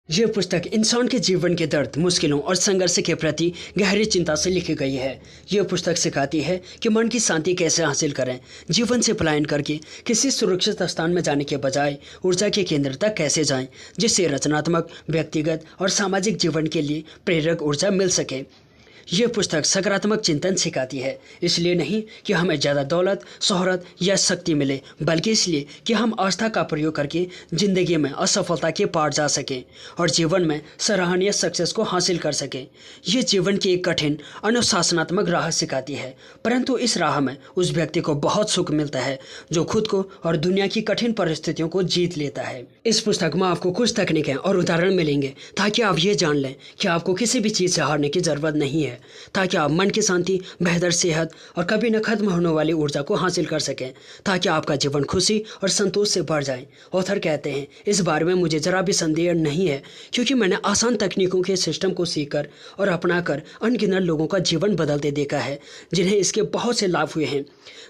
ये पुस्तक इंसान के जीवन के दर्द, मुश्किलों और संघर्ष के प्रति गहरी चिंता से लिखी गई है। ये पुस्तक सिखाती है कि मन की शांति कैसे हासिल करें, जीवन से पलायन करके किसी सुरक्षित स्थान में जाने के बजाय ऊर्जा के केंद्र तक कैसे जाएं, जिससे रचनात्मक, व्यक्तिगत और सामाजिक जीवन के लिए प्रेरक ऊर्जा मिल सके। ये पुस्तक सकारात्मक चिंतन सिखाती है, इसलिए नहीं कि हमें ज़्यादा दौलत, शोहरत या शक्ति मिले, बल्कि इसलिए कि हम आस्था का प्रयोग करके ज़िंदगी में असफलता के पार जा सकें और जीवन में सराहनीय सक्सेस को हासिल कर सकें। ये जीवन की एक कठिन अनुशासनात्मक राह सिखाती है, परंतु इस राह में उस व्यक्ति को बहुत सुख मिलता है जो खुद को और दुनिया की कठिन परिस्थितियों को जीत लेता है। इस पुस्तक में आपको कुछ तकनीकें और उदाहरण मिलेंगे ताकि आप ये जान लें कि आपको किसी भी चीज़ से हारने की ज़रूरत नहीं है, ताकि आप मन की शांति, बेहतर सेहत और कभी न खत्म होने वाली ऊर्जा को हासिल कर सकें, ताकि आपका जीवन खुशी और संतोष से भर जाए। ऑथर कहते हैं, इस बारे में मुझे जरा भी संदेह नहीं है, क्योंकि मैंने आसान तकनीकों के सिस्टम को सीखकर और अपनाकर अनगिनत लोगों का जीवन बदलते देखा है, जिन्हें इसके बहुत से लाभ हुए हैं।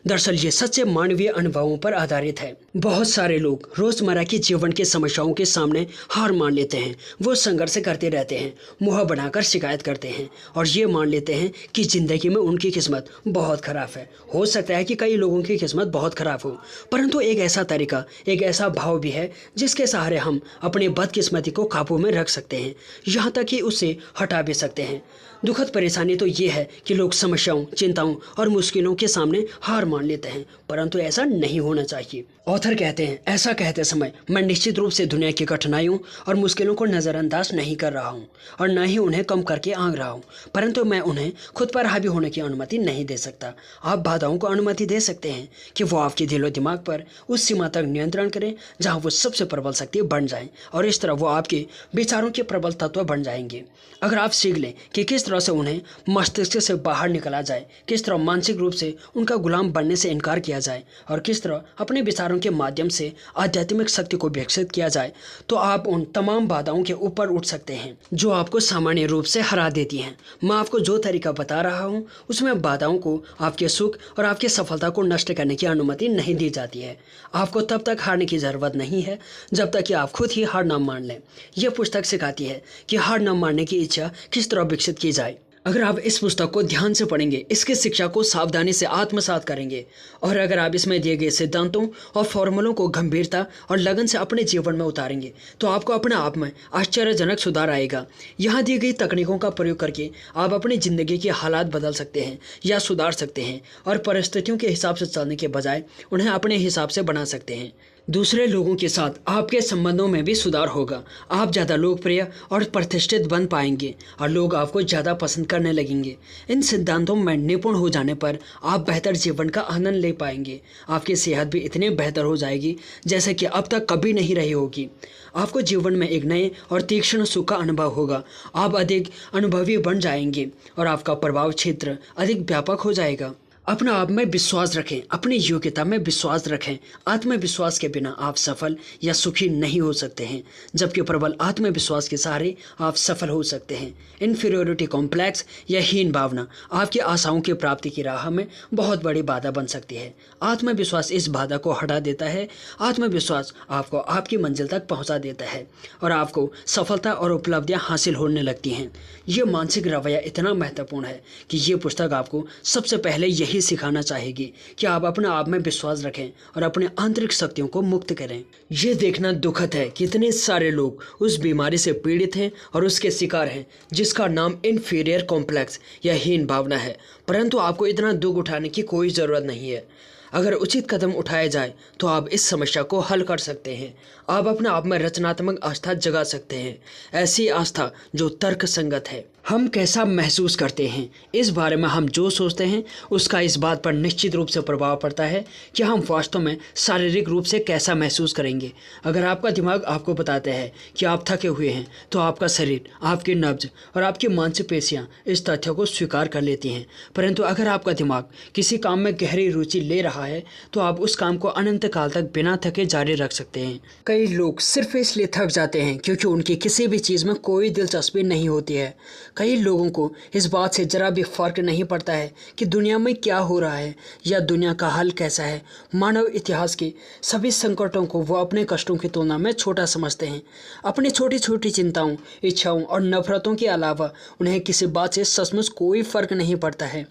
दरअसल ये सच्चे मानवीय अनुभवों पर आधारित है। बहुत सारे लोग रोजमर्रा के जीवन के समस्याओं के सामने हार मान लेते हैं। वो संघर्ष करते रहते हैं, मुँह बनाकर शिकायत करते हैं और ये मान लेते हैं कि जिंदगी में उनकी किस्मत बहुत खराब है। हो सकता है कि कई लोगों की किस्मत बहुत खराब हो, परंतु एक ऐसा तरीका, एक ऐसा भाव भी है जिसके सहारे हम अपनी बदकिस्मती को काबू में रख सकते हैं, यहाँ तक कि उसे हटा भी सकते हैं। दुखद परेशानी तो ये है कि लोग समस्याओं, चिंताओं और मुश्किलों के सामने हार मान लेते हैं, परंतु ऐसा नहीं होना चाहिए। ऑथर कहते हैं, ऐसा कहते समय मैं निश्चित रूप से दुनिया की कठिनाइयों और मुश्किलों को नज़रअंदाज नहीं कर रहा हूँ और न ही उन्हें कम करके आंक रहा हूँ, परंतु मैं उन्हें खुद पर हावी होने की अनुमति नहीं दे सकता। आप बाधाओं को अनुमति दे सकते हैं कि वो आपके दिलो दिमाग पर उस सीमा तक नियंत्रण करें जहाँ वो सबसे प्रबल शक्ति बन जाएं, और इस तरह वो आपके विचारों के प्रबल तत्व बन जाएंगे। अगर आप सीख लें कि किस तरह से उन्हें मस्तिष्क से बाहर निकाला जाए, किस तरह मानसिक रूप से उनका गुलाम बनने से इनकार किया जाए और किस तरह अपने विचारों के माध्यम से आध्यात्मिक शक्ति को विकसित किया जाए, तो आप उन तमाम बाधाओं के ऊपर उठ सकते हैं जो आपको सामान्य रूप से हरा देती हैं। मैं आपको जो तरीका बता रहा हूँ उसमें बाधाओं को, आपके सुख और आपकी सफलता को नष्ट करने की अनुमति नहीं दी जाती है। आपको तब तक हारने की ज़रूरत नहीं है जब तक कि आप खुद ही हार न मान लें। यह पुस्तक सिखाती है कि हार न मानने की इच्छा किस तरह विकसित की जाए। अगर आप इस पुस्तक को ध्यान से पढ़ेंगे, इसकी शिक्षा को सावधानी से आत्मसात करेंगे और अगर आप इसमें दिए गए सिद्धांतों और फॉर्मूलों को गंभीरता और लगन से अपने जीवन में उतारेंगे, तो आपको अपने आप में आश्चर्यजनक सुधार आएगा। यहाँ दी गई तकनीकों का प्रयोग करके आप अपनी ज़िंदगी के हालात बदल सकते हैं या सुधार सकते हैं और परिस्थितियों के हिसाब से चलने के बजाय उन्हें अपने हिसाब से बना सकते हैं। दूसरे लोगों के साथ आपके संबंधों में भी सुधार होगा। आप ज़्यादा लोकप्रिय और प्रतिष्ठित बन पाएंगे और लोग आपको ज़्यादा पसंद करने लगेंगे। इन सिद्धांतों में निपुण हो जाने पर आप बेहतर जीवन का आनंद ले पाएंगे। आपकी सेहत भी इतनी बेहतर हो जाएगी जैसे कि अब तक कभी नहीं रही होगी। आपको जीवन में एक नए और तीक्ष्ण सुख का अनुभव होगा। आप अधिक अनुभवी बन जाएंगे और आपका प्रभाव क्षेत्र अधिक व्यापक हो जाएगा। अपना आप में विश्वास रखें, अपनी योग्यता में विश्वास रखें। आत्मविश्वास के बिना आप सफल या सुखी नहीं हो सकते हैं, जबकि प्रबल आत्मविश्वास के सहारे आप सफल हो सकते हैं। इन्फीरियोरिटी कॉम्प्लेक्स या हीन भावना आपकी आशाओं की प्राप्ति की राह में बहुत बड़ी बाधा बन सकती है। आत्मविश्वास इस बाधा को हटा देता है। आत्मविश्वास आपको आपकी मंजिल तक पहुँचा देता है और आपको सफलता और उपलब्धियाँ हासिल होने लगती हैं। ये मानसिक रवैया इतना महत्वपूर्ण है कि ये पुस्तक आपको सबसे पहले यही सिखाना चाहेगी कि आप अपने आप में विश्वास रखें और अपने आंतरिक शक्तियों को मुक्त करें। यह देखना दुखद है कि इतने सारे लोग उस बीमारी से पीड़ित हैं और उसके शिकार हैं जिसका नाम इन्फीरियर कॉम्प्लेक्स या हीन भावना है, परंतु आपको इतना दुख उठाने की कोई ज़रूरत नहीं है। अगर उचित कदम उठाया जाए तो आप इस समस्या को हल कर सकते हैं। आप अपने आप में रचनात्मक आस्था जगा सकते हैं, ऐसी आस्था जो तर्क संगत है। हम कैसा महसूस करते हैं, इस बारे में हम जो सोचते हैं उसका इस बात पर निश्चित रूप से प्रभाव पड़ता है कि हम वास्तव में शारीरिक रूप से कैसा महसूस करेंगे। अगर आपका दिमाग आपको बताता है कि आप थके हुए हैं, तो आपका शरीर, आपकी नब्ज और आपकी मांसपेशियां इस तथ्य को स्वीकार कर लेती हैं। परंतु अगर आपका दिमाग किसी काम में गहरी रुचि ले रहा रहा है तो आप उस काम को अनंत काल तक बिना थके जारी रख सकते हैं। कई लोग सिर्फ इसलिए थक जाते हैं क्योंकि उनकी किसी भी चीज़ में कोई दिलचस्पी नहीं होती है। कई लोगों को इस बात से जरा भी फर्क नहीं पड़ता है कि दुनिया में क्या हो रहा है या दुनिया का हल कैसा है। मानव इतिहास के सभी संकटों को वो अपने कष्टों की तुलना में छोटा समझते हैं। अपनी छोटी छोटी चिंताओं, इच्छाओं और नफरतों के अलावा उन्हें किसी बात से सचमुच कोई फर्क नहीं पड़ता है।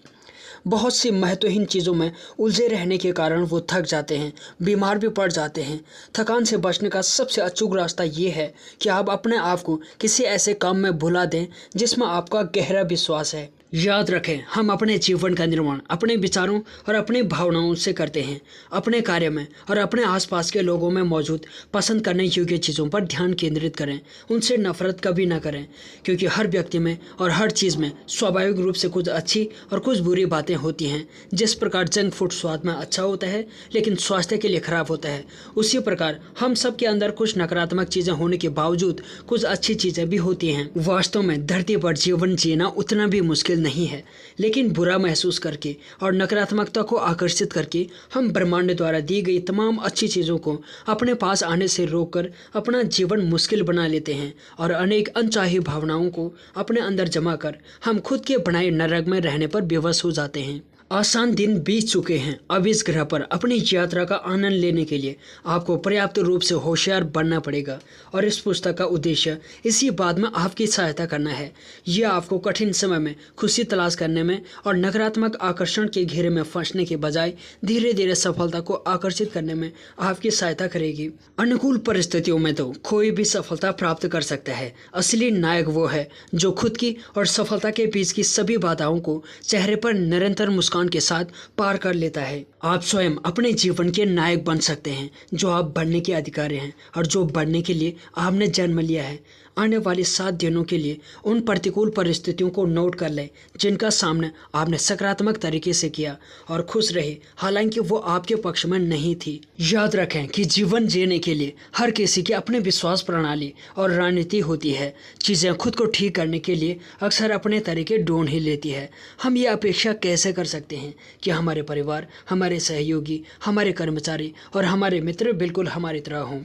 बहुत सी महत्वहीन चीज़ों में उलझे रहने के कारण वो थक जाते हैं, बीमार भी पड़ जाते हैं। थकान से बचने का सबसे अचूक रास्ता ये है कि आप अपने आप को किसी ऐसे काम में भुला दें जिसमें आपका गहरा विश्वास है। याद रखें, हम अपने जीवन का निर्माण अपने विचारों और अपनी भावनाओं से करते हैं। अपने कार्य में और अपने आसपास के लोगों में मौजूद पसंद करने योग्य चीज़ों पर ध्यान केंद्रित करें। उनसे नफरत कभी ना करें, क्योंकि हर व्यक्ति में और हर चीज़ में स्वाभाविक रूप से कुछ अच्छी और कुछ बुरी बातें होती हैं। जिस प्रकार जंक फूड स्वाद में अच्छा होता है लेकिन स्वास्थ्य के लिए खराब होता है, उसी प्रकार हम सब के अंदर कुछ नकारात्मक चीज़ें होने के बावजूद कुछ अच्छी चीज़ें भी होती हैं। वास्तव में धरती पर जीवन जीना उतना भी मुश्किल नहीं है, लेकिन बुरा महसूस करके और नकारात्मकता को आकर्षित करके हम ब्रह्मांड द्वारा दी गई तमाम अच्छी चीज़ों को अपने पास आने से रोककर अपना जीवन मुश्किल बना लेते हैं और अनेक अनचाही भावनाओं को अपने अंदर जमा कर हम खुद के बनाए नरक में रहने पर बेबस हो जाते हैं। आसान दिन बीत चुके हैं। अब इस ग्रह पर अपनी यात्रा का आनंद लेने के लिए आपको पर्याप्त रूप से होशियार बनना पड़ेगा और इस पुस्तक का उद्देश्य इसी बात में आपकी सहायता करना है। यह आपको कठिन समय में खुशी तलाश करने में और नकारात्मक आकर्षण के घेरे में फंसने के बजाय धीरे धीरे सफलता को आकर्षित करने में आपकी सहायता करेगी। अनुकूल परिस्थितियों में तो कोई भी सफलता प्राप्त कर सकता है। असली नायक वो है जो खुद की और सफलता के बीच की सभी बाधाओं को चेहरे पर निरंतर मुस्कान के साथ पार कर लेता है। आप स्वयं अपने जीवन के नायक बन सकते हैं, जो आप बनने के अधिकारी हैं और जो बनने के लिए आपने जन्म लिया है। आने वाले 7 दिनों के लिए उन प्रतिकूल परिस्थितियों को नोट कर लें जिनका सामना आपने सकारात्मक तरीके से किया और खुश रहे, हालांकि वो आपके पक्ष में नहीं थी। याद रखें कि जीवन जीने के लिए हर किसी की अपनी विश्वास प्रणाली और रणनीति होती है। चीज़ें खुद को ठीक करने के लिए अक्सर अपने तरीके ढूंढ ही लेती है। हम ये अपेक्षा कैसे कर सकते हैं कि हमारे परिवार, हमारे सहयोगी, हमारे कर्मचारी और हमारे मित्र बिल्कुल हमारी तरह हों,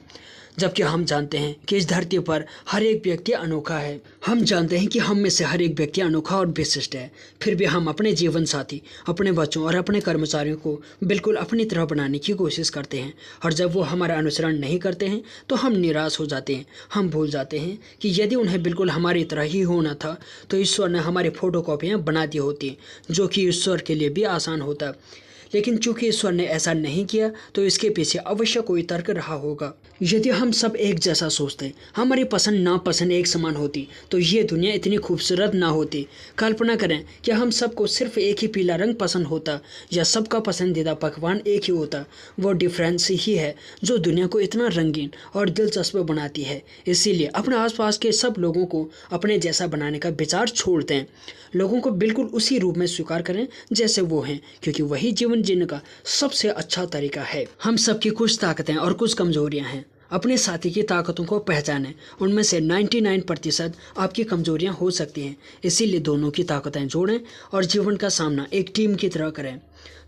जबकि हम जानते हैं कि इस धरती पर हर एक व्यक्ति अनोखा है। हम जानते हैं कि हम में से हर एक व्यक्ति अनोखा और विशिष्ट है। फिर भी हम अपने जीवन साथी, अपने बच्चों और अपने कर्मचारियों को बिल्कुल अपनी तरह बनाने की कोशिश करते हैं, और जब वो हमारा अनुसरण नहीं करते हैं तो हम निराश हो जाते हैं। हम भूल जाते हैं कि यदि उन्हें बिल्कुल हमारी तरह ही होना था तो ईश्वर ने हमारी फोटोकॉपियाँ बना दी होती, जो कि ईश्वर के लिए भी आसान होता। लेकिन चूंकि ईश्वर ने ऐसा नहीं किया तो इसके पीछे अवश्य कोई तर्क रहा होगा। यदि हम सब एक जैसा सोचते, हमारी पसंद नापसंद एक समान होती, तो ये दुनिया इतनी खूबसूरत ना होती। कल्पना करें कि हम सबको सिर्फ एक ही पीला रंग पसंद होता या सबका पसंदीदा पकवान एक ही होता। वो डिफरेंस ही है जो दुनिया को इतना रंगीन और दिलचस्प बनाती है। इसीलिए अपने आसपास के सब लोगों को अपने जैसा बनाने का विचार छोड़ दें। लोगों को बिल्कुल उसी रूप में स्वीकार करें जैसे वो हैं, क्योंकि वही जीवन जीने का सबसे अच्छा तरीका है। हम सबकी कुछ ताकतें और कुछ कमजोरियां हैं। अपने साथी की ताकतों को पहचानें। उनमें से 99% आपकी कमजोरियां हो सकती हैं। इसीलिए दोनों की ताकतें जोड़ें और जीवन का सामना एक टीम की तरह करें।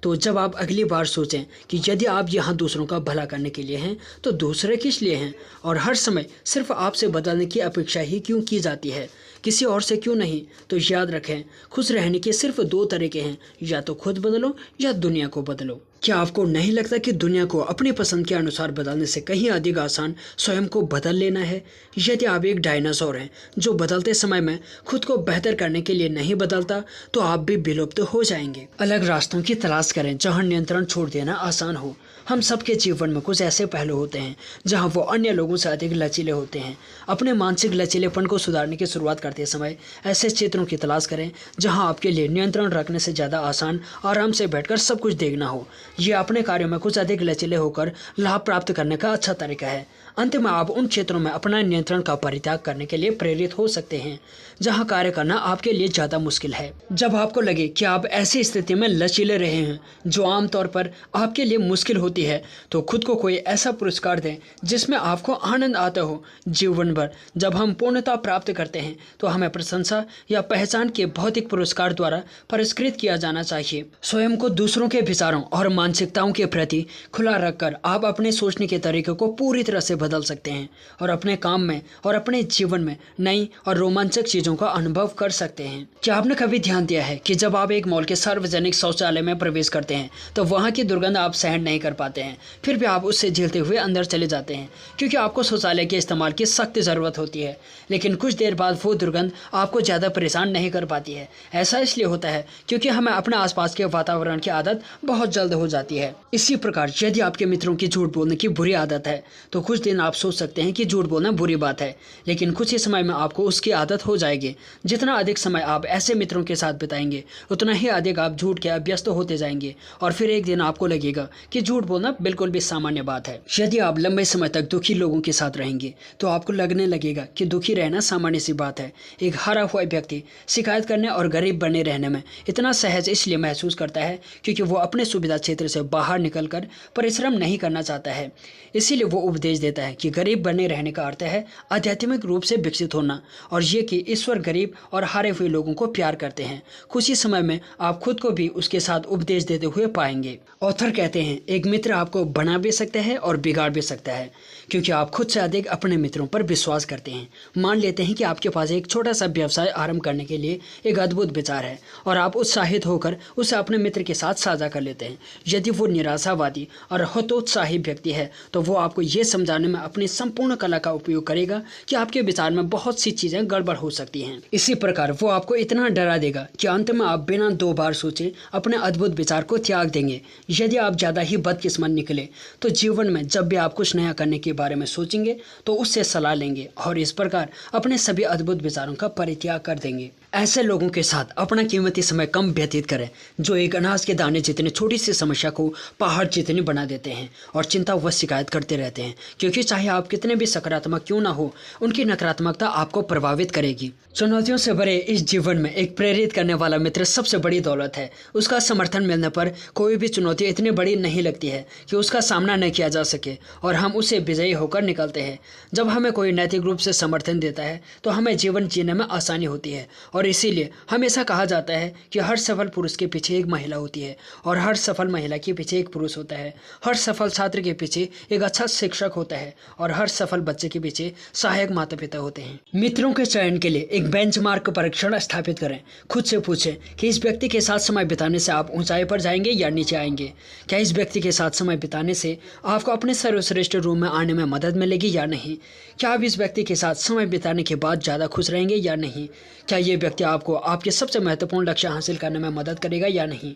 तो जब आप अगली बार सोचें कि यदि आप यहाँ दूसरों का भला करने के लिए हैं तो दूसरे किस लिए हैं, और हर समय सिर्फ आपसे बदलने की अपेक्षा ही क्यों की जाती है, किसी और से क्यों नहीं, तो याद रखें, खुश रहने के सिर्फ 2 तरीके हैं, या तो खुद बदलो या दुनिया को बदलो। क्या आपको नहीं लगता कि दुनिया को अपनी पसंद के अनुसार बदलने से कहीं अधिक आसान स्वयं को बदल लेना है? यदि आप एक डायनासोर हैं जो बदलते समय में खुद को बेहतर करने के लिए नहीं बदलता, तो आप भी विलुप्त हो जाएंगे। अलग रास्तों की तलाश करें जहां नियंत्रण छोड़ देना आसान हो। हम सबके जीवन में कुछ ऐसे पहलू होते हैं जहां वो अन्य लोगों से अधिक लचीले होते हैं। अपने मानसिक लचीलेपन को सुधारने की शुरुआत करते समय ऐसे क्षेत्रों की तलाश करें जहां आपके लिए नियंत्रण रखने से ज़्यादा आसान आराम से बैठकर सब कुछ देखना हो। ये अपने कार्यों में कुछ अधिक लचीले होकर लाभ प्राप्त करने का अच्छा तरीका है। अंत में आप उन क्षेत्रों में अपना नियंत्रण का परित्याग करने के लिए प्रेरित हो सकते हैं जहां कार्य करना आपके लिए ज़्यादा मुश्किल है। जब आपको लगे कि आप ऐसी स्थिति में लचीले रहे हैं जो आमतौर पर आपके लिए मुश्किल होती है, तो खुद को कोई ऐसा पुरस्कार दें जिसमें आपको आनंद आता हो। जीवन भर जब हम पूर्णता प्राप्त करते हैं तो हमें प्रशंसा या पहचान के भौतिक पुरस्कार द्वारा पुरस्कृत किया जाना चाहिए। स्वयं को दूसरों के विचारों और मानसिकताओं के प्रति खुला रखकर आप अपने सोचने के तरीके को पूरी तरह से बदल सकते हैं और अपने काम में और अपने जीवन में नई और रोमांचक चीज़ों का अनुभव कर सकते हैं। क्या आपने कभी ध्यान दिया है कि जब आप एक मॉल के सार्वजनिक शौचालय में प्रवेश करते हैं तो वहाँ की दुर्गंध आप सहन नहीं कर पाते हैं, फिर भी आप उससे झेलते हुए अंदर चले जाते हैं क्योंकि आपको शौचालय के इस्तेमाल की सख्त ज़रूरत होती है। लेकिन कुछ देर बाद वो दुर्गंध आपको ज़्यादा परेशान नहीं कर पाती है। ऐसा इसलिए होता है क्योंकि हमें अपने आसपास के वातावरण की आदत बहुत जल्द हो जाती है। इसी प्रकार यदि आपके मित्रों की झूठ बोलने की बुरी आदत है तो कुछ दिन आप सोच सकते हैं कि झूठ बोलना बुरी बात है, लेकिन कुछ ही समय में आपको उसकी आदत हो जाएगी। जितना अधिक समय आप ऐसे मित्रों के साथ बिताएंगे उतना ही अधिक आप झूठ के अभ्यस्त होते जाएंगे और फिर एक दिन आपको लगेगा कि झूठ बोलना बिल्कुल भी सामान्य बात है। यदि आप लंबे समय तक दुखी लोगों के साथ रहेंगे तो आपको लगने लगेगा कि दुखी रहना सामान्य सी बात है। एक हारा हुआ व्यक्ति शिकायत करने और गरीब बने रहने में इतना सहज इसलिए महसूस करता है क्योंकि वो अपने सुविधा क्षेत्र से बाहर निकलकर परिश्रम नहीं करना चाहता है। इसीलिए वो उपदेश देता है कि गरीब बने रहने का अर्थ है आध्यात्मिक रूप से विकसित होना और ये कि ईश्वर गरीब और हारे हुए लोगों को प्यार करते हैं। कुछ ही समय में आप खुद को भी उसके साथ उपदेश देते हुए पाएंगे। ऑथर कहते हैं एक मित्र आपको बना भी सकता है और बिगाड़ भी सकता है क्योंकि आप खुद से अधिक अपने मित्रों पर विश्वास करते हैं। मान लेते हैं कि आपके पास एक छोटा सा व्यवसाय आरंभ करने के लिए एक अद्भुत विचार है और आप उत्साहित होकर उसे अपने मित्र के साथ साझा कर लेते हैं। यदि वो निराशावादी और हतोत्साही व्यक्ति है तो वो आपको ये समझाने में अपनी संपूर्ण कला का उपयोग करेगा कि आपके विचार में बहुत सी चीज़ें गड़बड़ हो सकती हैं। इसी प्रकार वो आपको इतना डरा देगा कि अंत में आप बिना 2 बार सोचे अपने अद्भुत विचार को त्याग देंगे। यदि आप ज़्यादा ही बदकिस्मत निकले तो जीवन में जब भी आप कुछ नया करने के बारे में सोचेंगे तो उससे सलाह लेंगे और इस प्रकार अपने सभी अद्भुत विचारों का परित्याग कर देंगे। ऐसे लोगों के साथ अपना कीमती समय कम व्यतीत करें जो एक अनाज के दाने जितनी छोटी सी समस्या को पहाड़ जितनी बना देते हैं और चिंता व शिकायत करते रहते हैं, क्योंकि चाहे आप कितने भी सकारात्मक क्यों ना हो उनकी नकारात्मकता आपको प्रभावित करेगी। चुनौतियों से भरे इस जीवन में एक प्रेरित करने वाला मित्र सबसे बड़ी दौलत है। उसका समर्थन मिलने पर कोई भी चुनौती इतनी बड़ी नहीं लगती है कि उसका सामना न किया जा सके और हम उसे विजयी होकर निकलते हैं। जब हमें कोई नैतिक रूप से समर्थन देता है तो हमें जीवन जीने में आसानी होती है और इसीलिए हमेशा कहा जाता है कि हर सफल पुरुष के पीछे एक महिला होती है और हर सफल महिला के पीछे एक पुरुष होता है। हर सफल छात्र के पीछे एक अच्छा शिक्षक होता है और हर सफल बच्चे के पीछे सहायक माता पिता होते हैं। मित्रों के चयन के लिए एक बेंचमार्क परीक्षण स्थापित करें। खुद से पूछें कि इस व्यक्ति के साथ समय बिताने से आप ऊंचाई पर जाएंगे या नीचे आएंगे। क्या इस व्यक्ति के साथ समय बिताने से आपको अपने सर्वश्रेष्ठ रूम में आने में मदद मिलेगी या नहीं? क्या आप इस व्यक्ति के साथ समय बिताने के बाद ज़्यादा खुश रहेंगे या नहीं? क्या ये व्यक्ति आपको आपके सबसे महत्वपूर्ण लक्ष्य हासिल करने में मदद करेगा या नहीं?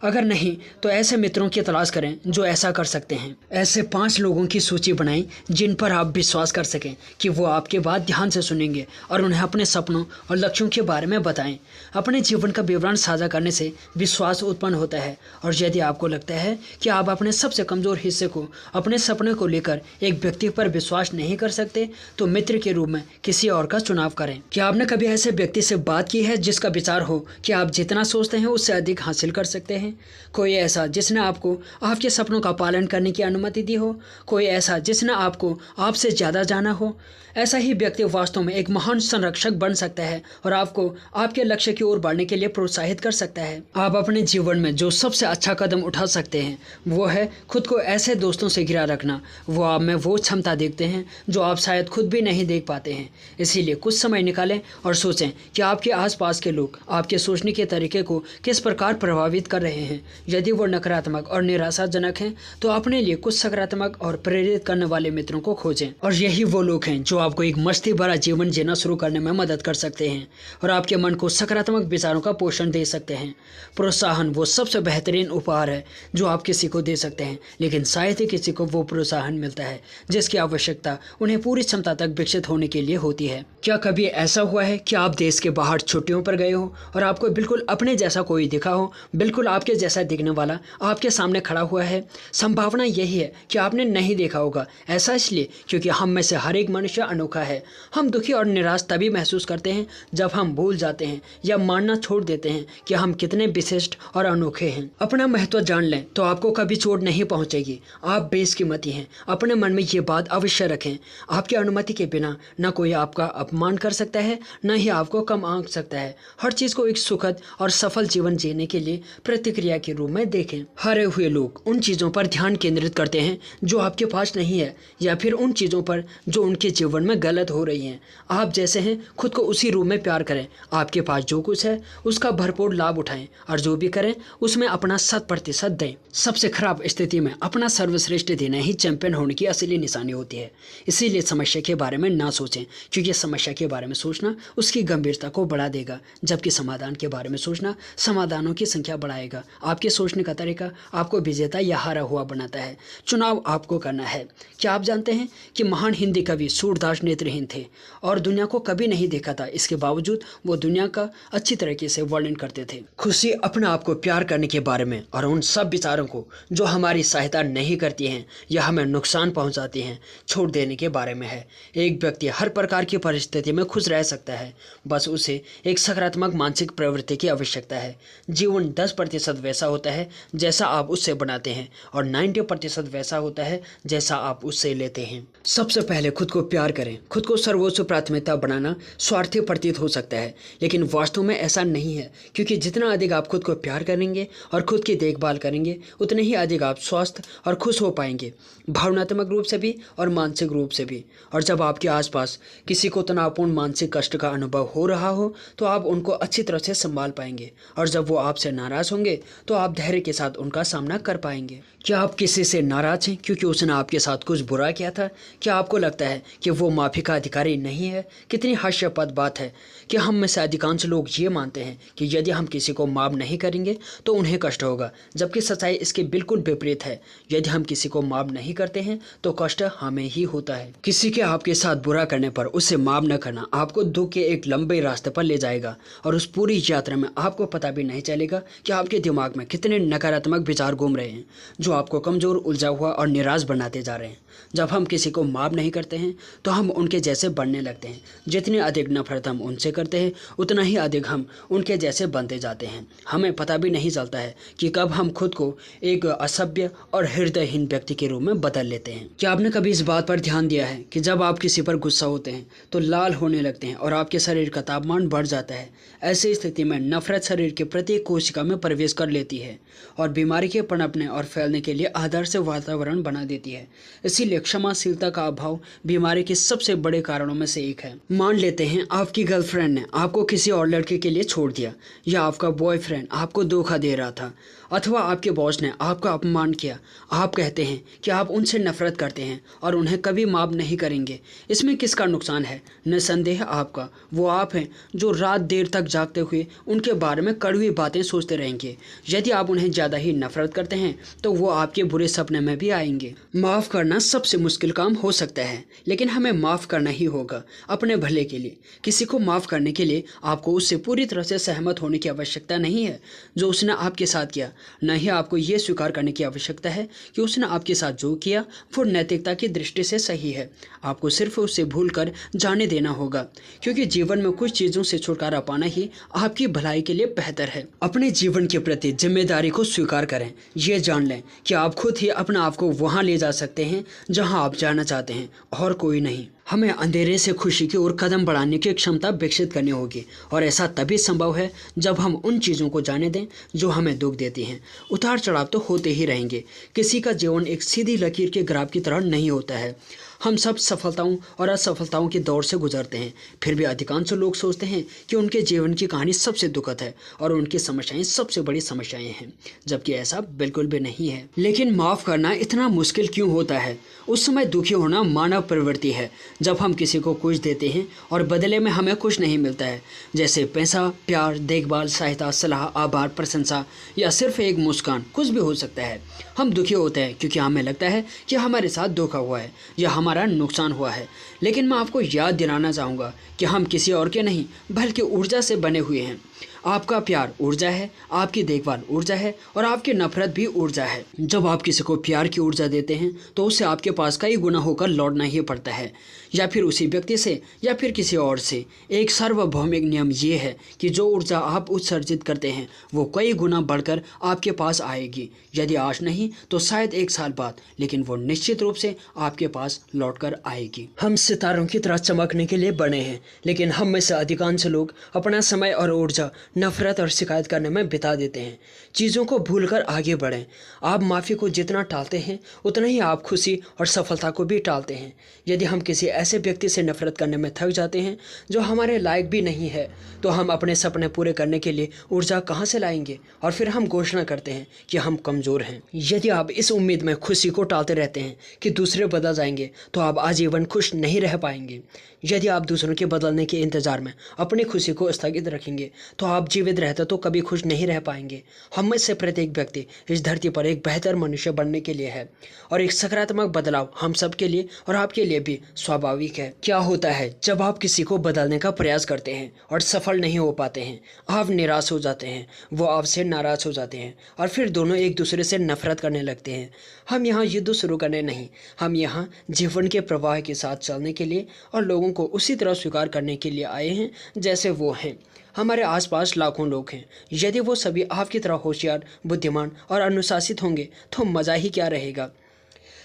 अगर नहीं तो ऐसे मित्रों की तलाश करें जो ऐसा कर सकते हैं। ऐसे 5 लोगों की सूची बनाएं जिन पर आप विश्वास कर सकें कि वो आपके बात ध्यान से सुनेंगे और उन्हें अपने सपनों और लक्ष्यों के बारे में बताएं। अपने जीवन का विवरण साझा करने से विश्वास उत्पन्न होता है और यदि आपको लगता है कि आप अपने सबसे कमज़ोर हिस्से को, अपने सपने को लेकर एक व्यक्ति पर विश्वास नहीं कर सकते तो मित्र के रूप में किसी और का चुनाव करें। क्या आपने कभी ऐसे व्यक्ति से बात की है जिसका विचार हो कि आप जितना सोचते हैं उससे अधिक हासिल कर सकते हैं? कोई ऐसा जिसने आपको आपके सपनों का पालन करने की अनुमति दी हो? कोई ऐसा जिसने आपको आपसे ज़्यादा जाना हो? ऐसा ही व्यक्ति वास्तव में एक महान संरक्षक बन सकता है और आपको आपके लक्ष्य की ओर बढ़ने के लिए प्रोत्साहित कर सकता है। आप अपने जीवन में जो सबसे अच्छा कदम उठा सकते हैं वो है खुद को ऐसे दोस्तों से घिरा रखना। वो आप में वो क्षमता देखते हैं जो आप शायद खुद भी नहीं देख पाते हैं। इसीलिए कुछ समय निकालें और सोचें कि आपके आसपास के लोग आपके सोचने के तरीके को किस प्रकार प्रभावित कर रहे हैं। यदि वो नकारात्मक और निराशाजनक हैं तो अपने लिए कुछ सकारात्मक और प्रेरित करने वाले मित्रों को खोजें और यही वो लोग हैं जो आपको एक मस्ती भरा जीवन जीना शुरू करने में मदद कर सकते हैं और आपके मन को सकारात्मक विचारों का पोषण दे सकते हैं। प्रोत्साहन वो सबसे बेहतरीन उपहार है जो आप किसी को दे सकते हैं, लेकिन शायद ही किसी को वो प्रोत्साहन मिलता है जिसकी आवश्यकता उन्हें पूरी क्षमता तक विकसित होने के लिए होती है। क्या कभी ऐसा हुआ है कि आप देश के बाहर छुट्टियों पर गए हो और आपको बिल्कुल अपने जैसा कोई दिखा हो, बिल्कुल आपके आपके जैसा दिखने वाला आपके सामने खड़ा हुआ है, संभावना यही है कि आपने नहीं देखा होगा। ऐसा इसलिए क्योंकि हम में से हर एक मनुष्य अनोखा है। हम दुखी और निराश तभी महसूस करते हैं जब हम भूल जाते हैं या मानना छोड़ देते हैं कि हम कितने विशिष्ट और अनोखे हैं। अपना महत्व जान लें तो आपको कभी चोट नहीं पहुंचेगी। आप बेशकीमती हैं। अपने मन में ये बात अवश्य रखें। आपकी अनुमति के बिना न कोई आपका अपमान कर सकता है, न ही आपको कम आंक सकता है। हर चीज़ को एक सुखद और सफल जीवन जीने के लिए प्रतिक्रिया के रूप में देखें। हारे हुए लोग उन चीज़ों पर ध्यान केंद्रित करते हैं जो आपके पास नहीं है, या फिर उन चीज़ों पर जो उनके जीवन में गलत हो रही हैं। आप जैसे हैं खुद को उसी रूप में प्यार करें। आपके पास जो कुछ है उसका भरपूर लाभ उठाएं और जो भी करें उसमें अपना 100% दें। सबसे खराब स्थिति में अपना सर्वश्रेष्ठ देना ही चैंपियन होने की असली निशानी होती है। इसीलिए समस्या के बारे में ना सोचें, क्योंकि समस्या के बारे में सोचना उसकी गंभीरता को बढ़ा देगा, जबकि समाधान के बारे में सोचना समाधानों की संख्या बढ़ाएगा। आपके सोचने का तरीका आपको विजेता या हारा हुआ बनाता है। चुनाव आपको करना है। क्या आप जानते हैं कि महान हिंदी कवि सूरदास नेत्रहीन थे और दुनिया को कभी नहीं देखा था। इसके बावजूद वो दुनिया का अच्छी तरीके से वर्णन करते थे। खुशी अपने आप को प्यार करने के बारे में और उन सब विचारों को जो हमारी सहायता नहीं करती हैं या हमें नुकसान पहुंचाती हैं छोड़ देने के बारे में है। एक व्यक्ति हर प्रकार की परिस्थिति में खुश रह सकता है, बस उसे एक सकारात्मक मानसिक प्रवृत्ति की आवश्यकता है। जीवन 10% वैसा होता है जैसा आप उससे बनाते हैं और 90% वैसा होता है जैसा आप उससे लेते हैं। सबसे पहले खुद को प्यार करें। खुद को सर्वोच्च प्राथमिकता बनाना स्वार्थी प्रतीत हो सकता है, लेकिन वास्तव में ऐसा नहीं है, क्योंकि जितना अधिक आप खुद को प्यार करेंगे और खुद की देखभाल करेंगे उतने ही अधिक आप स्वस्थ और खुश हो पाएंगे, भावनात्मक रूप से भी और मानसिक रूप से भी। और जब आपके आसपास किसी को तनावपूर्ण मानसिक कष्ट का अनुभव हो रहा हो तो आप उनको अच्छी तरह से संभाल पाएंगे, और जब वो आपसे नाराज होंगे तो आप धैर्य के साथ उनका सामना कर पाएंगे। क्या आप किसी से नाराज हैं क्योंकि उसने आपके साथ कुछ बुरा किया था? क्या आपको लगता है कि वो माफ़ी का अधिकारी नहीं है? कितनी हास्यास्पद बात है कि हम में से अधिकांश लोग ये मानते हैं कि यदि हम किसी को माफ़ नहीं करेंगे तो उन्हें कष्ट होगा, जबकि सच्चाई इसके बिल्कुल विपरीत है। यदि हम किसी को माफ़ नहीं करते हैं तो कष्ट हमें ही होता है। किसी के आपके साथ बुरा करने पर उसे माफ़ न करना आपको दुख के एक लंबे रास्ते पर ले जाएगा, और उस पूरी यात्रा में आपको पता भी नहीं चलेगा कि आपके दिमाग में कितने नकारात्मक विचार घूम रहे हैं जो आपको कमज़ोर, उलझा हुआ और निराश बनाते जा रहे हैं। जब हम किसी को माफ़ नहीं करते हैं तो हम उनके जैसे बनने लगते हैं। जितनी अधिक नफरत हम उनसे करते हैं उतना ही अधिक हम उनके जैसे बनते जाते हैं। हमें पता भी नहीं चलता है कि कब हम खुद को एक असभ्य और हृदयहीन व्यक्ति के रूप में बदल लेते हैं। क्या आपने कभी इस बात पर ध्यान दिया है कि जब आप किसी पर गुस्सा होते हैं तो लाल होने लगते हैं और आपके शरीर का तापमान बढ़ जाता है? ऐसी स्थिति में नफरत शरीर के प्रत्येक कोशिका में प्रवेश कर लेती है और बीमारी के पनपने और फैलने के लिए आदर्श वातावरण बना देती है। इसीलिए क्षमाशीलता का अभाव बीमारी के सबसे बड़े कारणों में से एक है। मान लेते हैं आपकी गर्लफ्रेंड ने आपको किसी और लड़के के लिए छोड़ दिया, या आपका बॉयफ्रेंड आपको धोखा दे रहा था, अथवा आपके बॉस ने आपका अपमान किया। आप कहते हैं कि आप उनसे नफरत करते हैं और उन्हें कभी माफ़ नहीं करेंगे। इसमें किसका नुकसान है? निस्संदेह आपका। वो आप हैं जो रात देर तक जागते हुए उनके बारे में कड़वी बातें सोचते रहेंगे। यदि आप उन्हें ज़्यादा ही नफरत करते हैं तो वो आपके बुरे सपने में भी आएंगे। माफ़ करना सबसे मुश्किल काम हो सकता है, लेकिन हमें माफ़ करना ही होगा अपने भले के लिए। किसी को माफ़ करने के लिए आपको उससे पूरी तरह से सहमत होने की आवश्यकता नहीं है जो उसने आपके साथ किया। न ही आपको ये स्वीकार करने की आवश्यकता है कि उसने आपके साथ जो किया वो नैतिकता की दृष्टि से सही है। आपको सिर्फ उससे भूल कर जाने देना होगा, क्योंकि जीवन में कुछ चीज़ों से छुटकारा पाना ही आपकी भलाई के लिए बेहतर है। अपने जीवन के प्रति जिम्मेदारी को स्वीकार करें। ये जान लें कि आप खुद ही अपने आप को वहाँ ले जा सकते हैं जहाँ आप जाना चाहते हैं, और कोई नहीं। हमें अंधेरे से खुशी की ओर कदम बढ़ाने की क्षमता विकसित करनी होगी, और ऐसा तभी संभव है जब हम उन चीज़ों को जाने दें जो हमें दुख देती हैं। उतार चढ़ाव तो होते ही रहेंगे। किसी का जीवन एक सीधी लकीर के ग्राफ की तरह नहीं होता है। हम सब सफलताओं और असफलताओं के दौर से गुजरते हैं। फिर भी अधिकांश लोग सोचते हैं कि उनके जीवन की कहानी सबसे दुखद है और उनकी समस्याएं सबसे बड़ी समस्याएं हैं, जबकि ऐसा बिल्कुल भी नहीं है। लेकिन माफ़ करना इतना मुश्किल क्यों होता है? उस समय दुखी होना मानव प्रवृत्ति है। जब हम किसी को कुछ देते हैं और बदले में हमें कुछ नहीं मिलता है, जैसे पैसा, प्यार, देखभाल, सहायता, सलाह, आभार, प्रशंसा या सिर्फ एक मुस्कान, कुछ भी हो सकता है। हम दुखी होते हैं क्योंकि हमें लगता है कि हमारे साथ धोखा हुआ है या हमारे हमारा नुकसान हुआ है। लेकिन मैं आपको याद दिलाना चाहूँगा कि हम किसी और के नहीं बल्कि ऊर्जा से बने हुए हैं। आपका प्यार ऊर्जा है, आपकी देखभाल ऊर्जा है और आपकी नफरत भी ऊर्जा है। जब आप किसी को प्यार की ऊर्जा देते हैं तो उसे आपके पास कई गुना होकर लौटना ही पड़ता है, या फिर उसी व्यक्ति से या फिर किसी और से। एक सार्वभौमिक नियम ये है कि जो ऊर्जा आप उत्सर्जित करते हैं वो कई गुना बढ़कर आपके पास आएगी। यदि आज नहीं तो शायद एक साल बाद, लेकिन वो निश्चित रूप से आपके पास लौटकर आएगी। हम सितारों की तरह चमकने के लिए बने हैं, लेकिन हम में से अधिकांश लोग अपना समय और ऊर्जा नफरत और शिकायत करने में बिता देते हैं। चीज़ों को भूलकर आगे बढ़ें। आप माफ़ी को जितना टालते हैं उतना ही आप खुशी और सफलता को भी टालते हैं। यदि हम किसी ऐसे व्यक्ति से नफरत करने में थक जाते हैं जो हमारे लायक भी नहीं है, तो हम अपने सपने पूरे करने के लिए ऊर्जा कहाँ से लाएंगे? और फिर हम घोषणा करते हैं कि हम कमज़ोर हैं। यदि आप इस उम्मीद में खुशी को टालते रहते हैं कि दूसरे बदल जाएंगे, तो आप आजीवन खुश नहीं रह पाएंगे। यदि आप दूसरों के बदलने के इंतज़ार में अपनी खुशी को स्थगित रखेंगे, तो आप जीवित रहते तो कभी खुश नहीं रह पाएंगे। हम में से प्रत्येक व्यक्ति इस धरती पर एक बेहतर मनुष्य बनने के लिए है, और एक सकारात्मक बदलाव हम सब के लिए और आपके लिए भी स्वाभाविक है। क्या होता है जब आप किसी को बदलने का प्रयास करते हैं और सफल नहीं हो पाते हैं? आप निराश हो जाते हैं, वो आपसे नाराज़ हो जाते हैं और फिर दोनों एक दूसरे से नफरत करने लगते हैं। हम यहाँ युद्ध शुरू करने नहीं, हम यहाँ जीवन के प्रवाह के साथ चलने के लिए और लोगों को उसी तरह स्वीकार करने के लिए आए हैं जैसे वो हैं। हमारे आसपास लाखों लोग हैं। यदि वो सभी आपकी तरह होशियार, बुद्धिमान और अनुशासित होंगे तो मज़ा ही क्या रहेगा।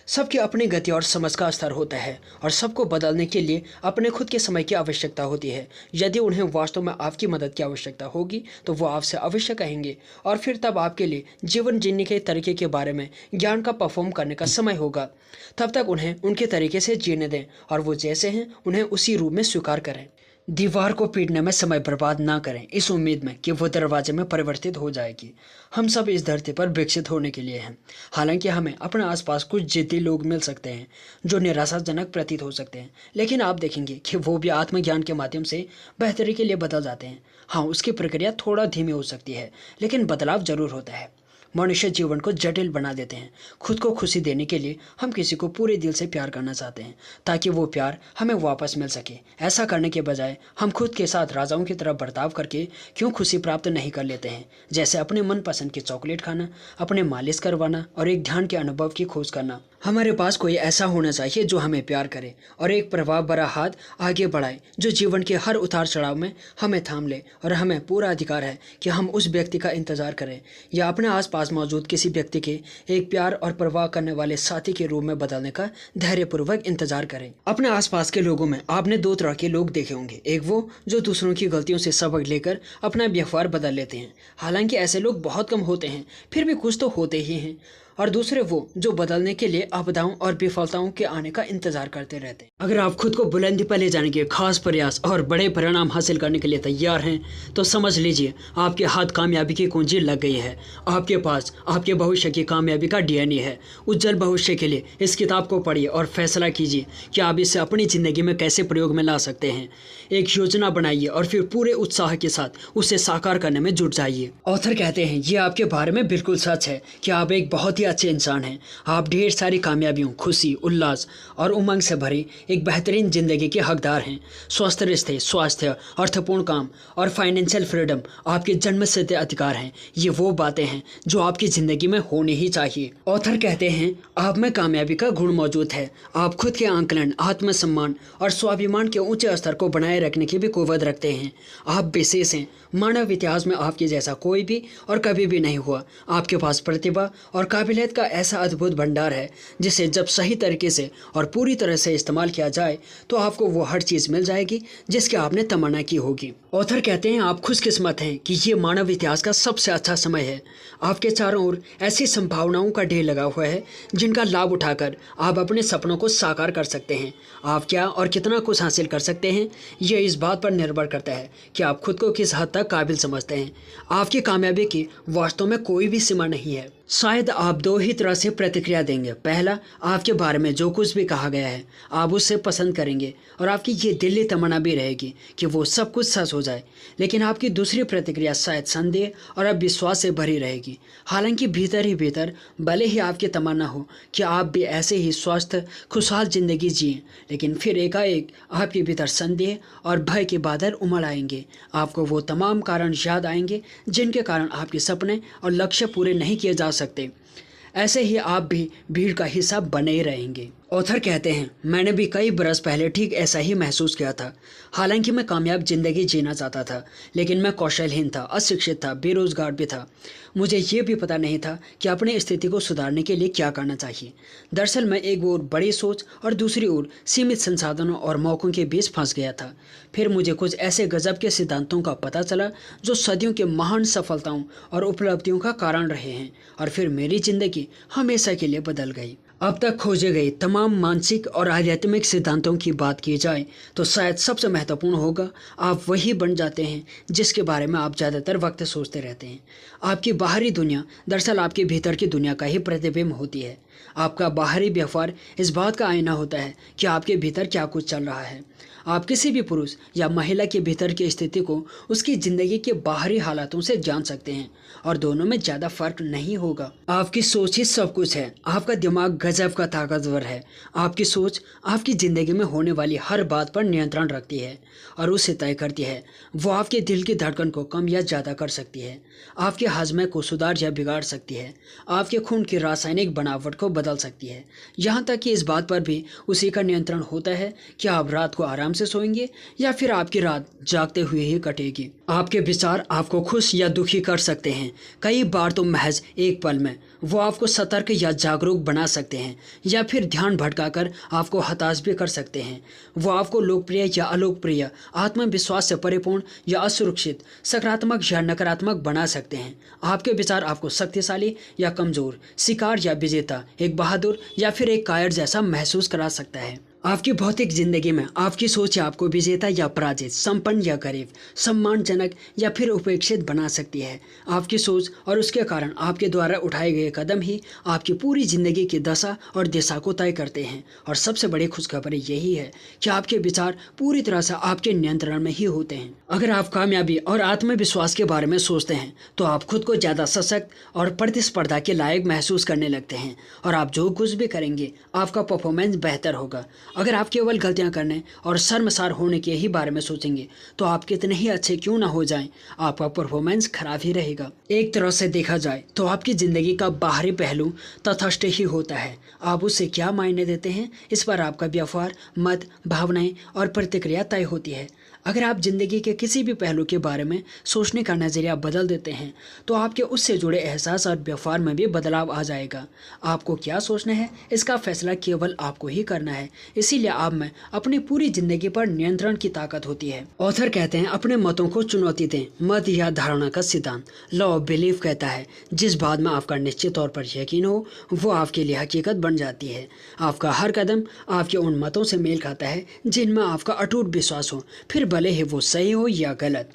सबकी अपनी गति और समझ का स्तर होता है और सबको बदलने के लिए अपने खुद के समय की आवश्यकता होती है। यदि उन्हें वास्तव में आपकी मदद की आवश्यकता होगी तो वो आपसे अवश्य कहेंगे, और फिर तब आपके लिए जीवन जीने के तरीके के बारे में ज्ञान का परफॉर्म करने का समय होगा। तब तक उन्हें उनके तरीके से जीने दें और वो जैसे हैं उन्हें उसी रूप में स्वीकार करें। दीवार को पीटने में समय बर्बाद ना करें इस उम्मीद में कि वो दरवाजे में परिवर्तित हो जाएगी। हम सब इस धरती पर विकसित होने के लिए हैं। हालांकि हमें अपने आसपास कुछ जिद्दी लोग मिल सकते हैं जो निराशाजनक प्रतीत हो सकते हैं, लेकिन आप देखेंगे कि वो भी आत्मज्ञान के माध्यम से बेहतरी के लिए बदल जाते हैं। हाँ, उसकी प्रक्रिया थोड़ा धीमी हो सकती है, लेकिन बदलाव जरूर होता है। मनुष्य जीवन को जटिल बना देते हैं। खुद को खुशी देने के लिए हम किसी को पूरे दिल से प्यार करना चाहते हैं ताकि वो प्यार हमें वापस मिल सके। ऐसा करने के बजाय हम खुद के साथ राजाओं की तरह बर्ताव करके क्यों खुशी प्राप्त नहीं कर लेते हैं, जैसे अपने मनपसंद की चॉकलेट खाना, अपने मालिश करवाना और एक ध्यान के अनुभव की खोज करना। हमारे पास कोई ऐसा होना चाहिए जो हमें प्यार करे और एक प्रभाव भरा हाथ आगे बढ़ाए, जो जीवन के हर उतार चढ़ाव में हमें थाम ले। और हमें पूरा अधिकार है कि हम उस व्यक्ति का इंतजार करें या अपने आसपास मौजूद किसी व्यक्ति के एक प्यार और परवाह करने वाले साथी के रूप में बदलने का धैर्यपूर्वक इंतजार करें। अपने आसपास के लोगों में आपने दो तरह के लोग देखे होंगे। एक वो जो दूसरों की गलतियों से सबक लेकर अपना व्यवहार बदल लेते हैं, हालांकि ऐसे लोग बहुत कम होते हैं, फिर भी कुछ तो होते ही हैं। और दूसरे वो जो बदलने के लिए आपदाओं और विफलताओं के आने का इंतजार करते रहते हैं। अगर आप खुद को बुलंदी पर ले जाने के खास प्रयास और बड़े परिणाम हासिल करने के लिए तैयार हैं तो समझ लीजिए आपके हाथ कामयाबी की कुंजी लग गई है। आपके पास आपके भविष्य की कामयाबी का डीएनए है। उज्जवल भविष्य के लिए इस किताब को पढ़िए और फैसला कीजिए कि आप इसे अपनी ज़िंदगी में कैसे प्रयोग में ला सकते हैं। एक योजना बनाइए और फिर पूरे उत्साह के साथ उसे साकार करने में जुट जाइए। ऑथर कहते हैं ये आपके बारे में बिल्कुल सच है कि आप एक बहुत ही अच्छे इंसान हैं। आप ढेर सारी कामयाबियों, खुशी, उल्लास और उमंग से भरी एक बेहतरीन जिंदगी के हकदार हैं। स्वस्थ रिश्ते, स्वास्थ्य, अर्थपूर्ण काम और फाइनेंशियल फ्रीडम आपके जन्मसिद्ध अधिकार हैं। ये वो बातें हैं जो आपकी जिंदगी में होनी ही चाहिए। ऑथर कहते हैं आप में कामयाबी का गुण मौजूद है। आप खुद के आंकलन, आत्मसम्मान और स्वाभिमान के ऊंचे स्तर को बनाए रखने की भी कुव्वत रखते हैं। आप विशेष हैं। मानव इतिहास में आपके जैसा कोई भी और कभी भी नहीं हुआ। आपके पास प्रतिभा और काबिलियत का ऐसा अद्भुत भंडार है जिसे जब सही तरीके से और पूरी तरह से इस्तेमाल किया जाए तो आपको वो हर चीज़ मिल जाएगी जिसकी आपने तमन्ना की होगी। ऑथर कहते हैं आप खुशकिस्मत हैं कि ये मानव इतिहास का सबसे अच्छा समय है। आपके चारों ओर ऐसी संभावनाओं का ढेर लगा हुआ है जिनका लाभ उठाकर आप अपने सपनों को साकार कर सकते हैं। आप क्या और कितना कुछ हासिल कर सकते हैं ये इस बात पर निर्भर करता है कि आप खुद को किस हद तक काबिल समझते हैं। आपकी कामयाबी की वास्तव में कोई भी सीमा नहीं है। शायद आप दो ही तरह से प्रतिक्रिया देंगे। पहला, आपके बारे में जो कुछ भी कहा गया है आप उससे पसंद करेंगे और आपकी ये दिली तमन्ना भी रहेगी कि वो सब कुछ सच हो जाए। लेकिन आपकी दूसरी प्रतिक्रिया शायद संदेह और अविश्वास से भरी रहेगी। हालांकि भीतर ही भीतर भले ही आपकी तमन्ना हो कि आप भी ऐसे ही स्वस्थ खुशहाल जिंदगी जिएं, लेकिन फिर एकाएक आपके भीतर संदेह और भय के बादल उमड़ आएंगे। आपको वो तमाम कारण याद आएंगे जिनके कारण आपके सपने और लक्ष्य पूरे नहीं किए जा सकते। ऐसे ही आप भी भीड़ का हिस्सा बने ही रहेंगे। ऑथर कहते हैं, मैंने भी कई बरस पहले ठीक ऐसा ही महसूस किया था। हालांकि मैं कामयाब जिंदगी जीना चाहता था, लेकिन मैं कौशलहीन था, अशिक्षित था, बेरोजगार भी था। मुझे ये भी पता नहीं था कि अपनी स्थिति को सुधारने के लिए क्या करना चाहिए। दरअसल मैं एक ओर बड़ी सोच और दूसरी ओर सीमित संसाधनों और मौक़ों के बीच फंस गया था। फिर मुझे कुछ ऐसे गजब के सिद्धांतों का पता चला जो सदियों के महान सफलताओं और उपलब्धियों का कारण रहे हैं, और फिर मेरी जिंदगी हमेशा के लिए बदल गई। अब तक खोजे गए तमाम मानसिक और आध्यात्मिक सिद्धांतों की बात की जाए तो शायद सबसे महत्वपूर्ण होगा, आप वही बन जाते हैं जिसके बारे में आप ज़्यादातर वक्त सोचते रहते हैं। आपकी बाहरी दुनिया दरअसल आपके भीतर की दुनिया का ही प्रतिबिंब होती है। आपका बाहरी व्यवहार इस बात का आईना होता है कि आपके भीतर क्या कुछ चल रहा है। आप किसी भी पुरुष या महिला के भीतर की स्थिति को उसकी ज़िंदगी के बाहरी हालातों से जान सकते हैं, और दोनों में ज़्यादा फर्क नहीं होगा। आपकी सोच ही सब कुछ है। आपका दिमाग गजब का ताकतवर है। आपकी सोच आपकी ज़िंदगी में होने वाली हर बात पर नियंत्रण रखती है और उसे तय करती है। वो आपके दिल की धड़कन को कम या ज़्यादा कर सकती है, आपके हाजमे को सुधार या बिगाड़ सकती है, आपके खून की रासायनिक बनावट को बदल सकती है। यहाँ तक कि इस बात पर भी उसी का नियंत्रण होता है कि आप रात को आराम से सोएंगे या फिर आपकी रात जागते हुए ही कटेगी। आपके विचार आपको खुश या दुखी कर सकते हैं। कई बार तो महज एक पल में वो आपको सतर्क या जागरूक बना सकते हैं, या फिर ध्यान भटकाकर आपको हताश भी कर सकते हैं। वो आपको लोकप्रिय या अलोकप्रिय, आत्मविश्वास से परिपूर्ण या असुरक्षित, सकारात्मक या नकारात्मक बना सकते हैं। आपके विचार आपको शक्तिशाली या कमजोर, शिकार या विजेता, एक बहादुर या फिर एक कायर जैसा महसूस करा सकता है। आपकी भौतिक जिंदगी में आपकी सोच आपको विजेता या पराजित, संपन्न या गरीब, सम्मानजनक या फिर उपेक्षित बना सकती है। आपकी सोच और उसके कारण आपके द्वारा उठाए गए कदम ही आपकी पूरी जिंदगी की दशा और दिशा को तय करते हैं। और सबसे बड़ी खुशखबरी यही है कि आपके विचार पूरी तरह से आपके नियंत्रण में ही होते हैं। अगर आप कामयाबी और आत्मविश्वास के बारे में सोचते हैं तो आप खुद को ज़्यादा सशक्त और प्रतिस्पर्धा के लायक महसूस करने लगते हैं, और आप जो कुछ भी करेंगे आपका परफॉर्मेंस बेहतर होगा। अगर आप केवल गलतियां करने और शर्मसार होने के ही बारे में सोचेंगे तो आप कितने ही अच्छे क्यों ना हो जाएं, आपका परफॉर्मेंस खराब ही रहेगा। एक तरह से देखा जाए तो आपकी ज़िंदगी का बाहरी पहलू तटस्थ ही होता है। आप उससे क्या मायने देते हैं, इस पर आपका व्यवहार, मत, भावनाएं और प्रतिक्रिया तय होती है। अगर आप ज़िंदगी के किसी भी पहलू के बारे में सोचने का नज़रिया बदल देते हैं तो आपके उससे जुड़े एहसास और व्यवहार में भी बदलाव आ जाएगा। आपको क्या सोचना है इसका फैसला केवल आपको ही करना है, इसीलिए आप में अपनी पूरी ज़िंदगी पर नियंत्रण की ताकत होती है। ऑथर कहते हैं, अपने मतों को चुनौती दें। मत या धारणा का सिद्धांत, लॉ ऑफ बिलीफ कहता है, जिस बात में आपका निश्चित तौर पर यकीन हो वो आपके लिए हकीकत बन जाती है। आपका हर कदम आपके उन मतों से मेल खाता है जिनमें आपका अटूट विश्वास हो, फिर भले ही वो सही हो या गलत।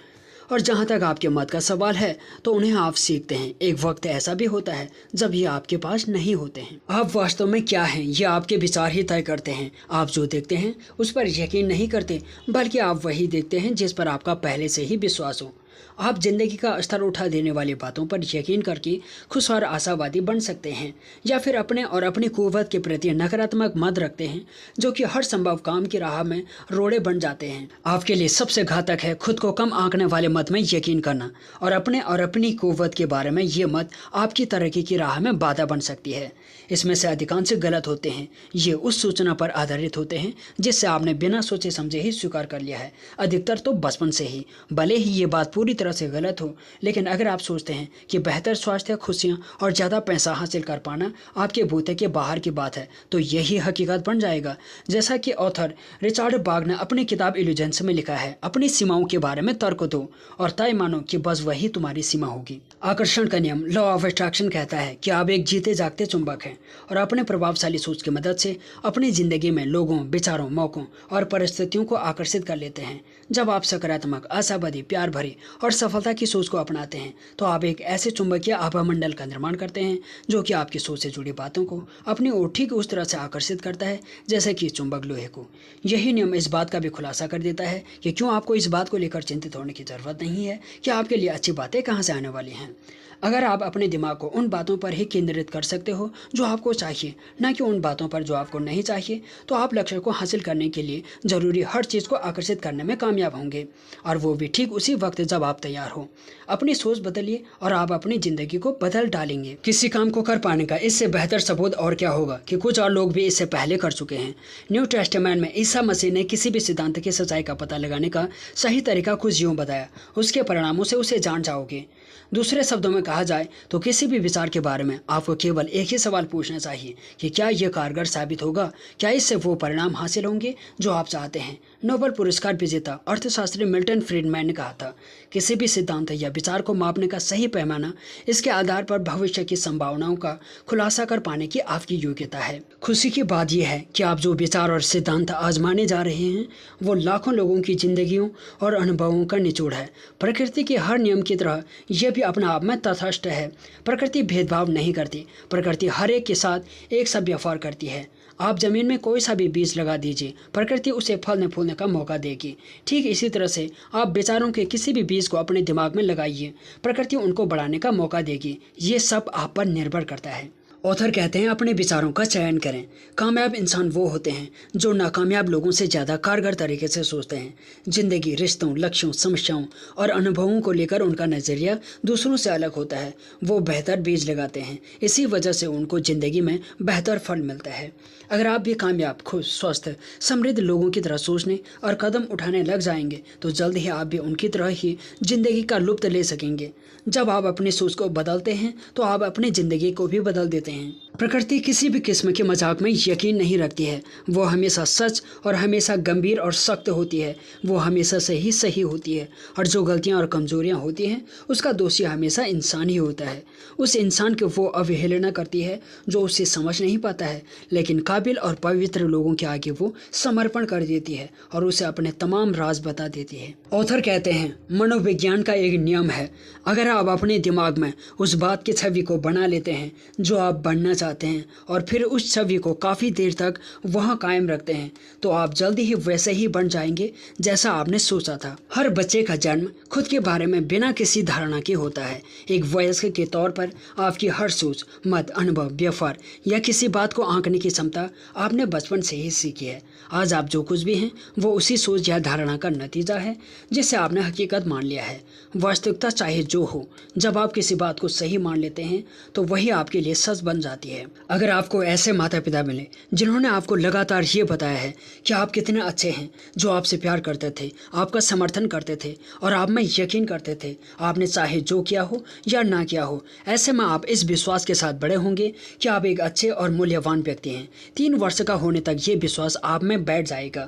और जहाँ तक आपके मत का सवाल है तो उन्हें आप सीखते हैं। एक वक्त ऐसा भी होता है जब ये आपके पास नहीं होते हैं। आप वास्तव में क्या हैं ये आपके विचार ही तय करते हैं। आप जो देखते हैं उस पर यकीन नहीं करते, बल्कि आप वही देखते हैं जिस पर आपका पहले से ही विश्वास हो। आप जिंदगी का स्तर उठा देने वाली बातों पर यकीन करके खुश और आशावादी बन सकते हैं, या फिर अपने और अपनी कुव्वत के प्रति नकारात्मक मत रखते हैं जो कि हर संभव काम की राह में रोड़े बन जाते हैं। आपके लिए सबसे घातक है खुद को कम आंकने वाले मत में यकीन करना, और अपनी कुव्वत के बारे में ये मत आपकी तरक्की की राह में बाधा बन सकती है। इसमें से अधिकांश गलत होते हैं। ये उस सूचना पर आधारित होते हैं जिससे आपने बिना सोचे समझे ही स्वीकार कर लिया है, अधिकतर तो बचपन से ही। भले ही ये बात पूरी तरह से गलत हो, लेकिन अगर आप सोचते हैं कि बेहतर स्वास्थ्य, खुशियां और ज़्यादा पैसा हासिल कर पाना आपके बूते के बाहर की बात है तो यही हकीकत बन जाएगा। जैसा कि ऑथर रिचर्ड बाग ने अपनी किताब इल्यूजन्स में लिखा है, अपनी सीमाओं के बारे में तर्क दो और तय मानो कि बस वही तुम्हारी सीमा होगी। आकर्षण का नियम, लॉ ऑफ अट्रैक्शन, कहता है कि आप एक जीते जागते चुंबक हैं और अपने प्रभावशाली सोच की मदद से अपनी जिंदगी में लोगों, विचारों, मौकों और परिस्थितियों को आकर्षित कर लेते हैं। जब आप सकारात्मक, आशावादी, प्यार भरी और सफलता की सोच को अपनाते हैं तो आप एक ऐसे चुंबकीय आभा मंडल का निर्माण करते हैं जो कि आपकी सोच से जुड़ी बातों को अपनी ओर ठीक उस तरह से आकर्षित करता है जैसे कि चुंबक लोहे को। यही नियम इस बात का भी खुलासा कर देता है कि क्यों आपको इस बात को लेकर चिंतित होने की जरूरत नहीं है कि आपके लिए अच्छी बातें कहाँ से आने वाली हैं। अगर आप अपने दिमाग को उन बातों पर ही केंद्रित कर सकते हो जो आपको चाहिए, न कि उन बातों पर जो आपको नहीं चाहिए, तो आप लक्ष्य को हासिल करने के लिए जरूरी हर चीज़ को आकर्षित करने में कामयाब होंगे, और वो भी ठीक उसी वक्त जब आप तैयार हो। अपनी सोच बदलिए और आप अपनी ज़िंदगी को बदल डालेंगे। किसी काम को कर पाने का इससे बेहतर सबूत और क्या होगा कि कुछ और लोग भी इससे पहले कर चुके हैं। न्यू टेस्टामेंट में ईसा मसीह ने किसी भी सिद्धांत की सच्चाई का पता लगाने का सही तरीका कुछ यूँ बताया, उसके परिणामों से उसे जान जाओगे। दूसरे शब्दों में कहा जाए तो किसी भी विचार के बारे में आपको केवल एक ही सवाल पूछना चाहिए कि क्या यह कारगर साबित होगा, क्या इससे वो परिणाम हासिल होंगे जो आप चाहते हैं। नोबेल पुरस्कार विजेता अर्थशास्त्री मिल्टन फ्रीडमैन ने कहा था, किसी भी सिद्धांत या विचार को मापने का सही पैमाना इसके आधार पर भविष्य की संभावनाओं का खुलासा कर पाने की आपकी योग्यता है। खुशी की बात यह है कि आप जो विचार और सिद्धांत आजमाने जा रहे हैं वो लाखों लोगों की जिंदगियों और अनुभवों का निचोड़ है। प्रकृति के हर नियम की तरह यह भी अपने आप में तटस्थ है। प्रकृति भेदभाव नहीं करती, प्रकृति हर एक के साथ एक सा व्यवहार करती है। आप जमीन में कोई सा भी बीज लगा दीजिए, प्रकृति उसे फलने फूलने का मौका देगी। ठीक इसी तरह से आप विचारों के किसी भी बीज को अपने दिमाग में लगाइए, प्रकृति उनको बढ़ाने का मौका देगी। ये सब आप पर निर्भर करता है। ऑथर कहते हैं, अपने विचारों का चयन करें। कामयाब इंसान वो होते हैं जो नाकामयाब लोगों से ज़्यादा कारगर तरीके से सोचते हैं। जिंदगी, रिश्तों, लक्ष्यों, समस्याओं और अनुभवों को लेकर उनका नज़रिया दूसरों से अलग होता है। वो बेहतर बीज लगाते हैं, इसी वजह से उनको ज़िंदगी में बेहतर फल मिलता है। अगर आप भी कामयाब, खुश, स्वस्थ, समृद्ध लोगों की तरह सोचने और कदम उठाने लग जाएंगे तो जल्द ही आप भी उनकी तरह ही जिंदगी का लुत्फ ले सकेंगे। जब आप अपनी सोच को बदलते हैं तो आप अपनी ज़िंदगी को भी बदल देते हैं। प्रकृति किसी भी किस्म के मजाक में यकीन नहीं रखती है। वो हमेशा सच और हमेशा गंभीर और सख्त होती है। वो हमेशा से ही सही होती है और जो गलतियां और कमजोरियां होती हैं उसका दोषी हमेशा इंसान ही होता है। उस इंसान की वो अवहेलना करती है जो उसे समझ नहीं पाता है, लेकिन काबिल और पवित्र लोगों के आगे वो समर्पण कर देती है और उसे अपने तमाम राज बता देती है। ऑथर कहते हैं, मनोविज्ञान का एक नियम है, अगर आप अपने दिमाग में उस बात की छवि को बना लेते हैं जो आप बनना चाहते हैं और फिर उस छवि को काफ़ी देर तक वहाँ कायम रखते हैं तो आप जल्दी ही वैसे ही बन जाएंगे जैसा आपने सोचा था। हर बच्चे का जन्म खुद के बारे में बिना किसी धारणा के होता है। एक वयस्क के तौर पर आपकी हर सोच, मत, अनुभव, व्यवहार या किसी बात को आंकने की क्षमता आपने बचपन से ही सीखी है। आज आप जो कुछ भी हैं वो उसी सोच या धारणा का नतीजा है जिसे आपने हकीकत मान लिया है। वास्तविकता चाहे जो हो, जब आप किसी बात को सही मान लेते हैं तो वही आपके लिए सच बन जाती है। अगर आपको ऐसे माता पिता मिले जिन्होंने आपको लगातार ये बताया है कि आप कितने अच्छे हैं, जो आपसे प्यार करते थे, आपका समर्थन करते थे और आप में यकीन करते थे, आपने चाहे जो किया हो या ना किया हो, ऐसे में आप इस विश्वास के साथ बड़े होंगे कि आप एक अच्छे और मूल्यवान व्यक्ति हैं। 3 वर्ष का होने तक ये विश्वास आप में बैठ जाएगा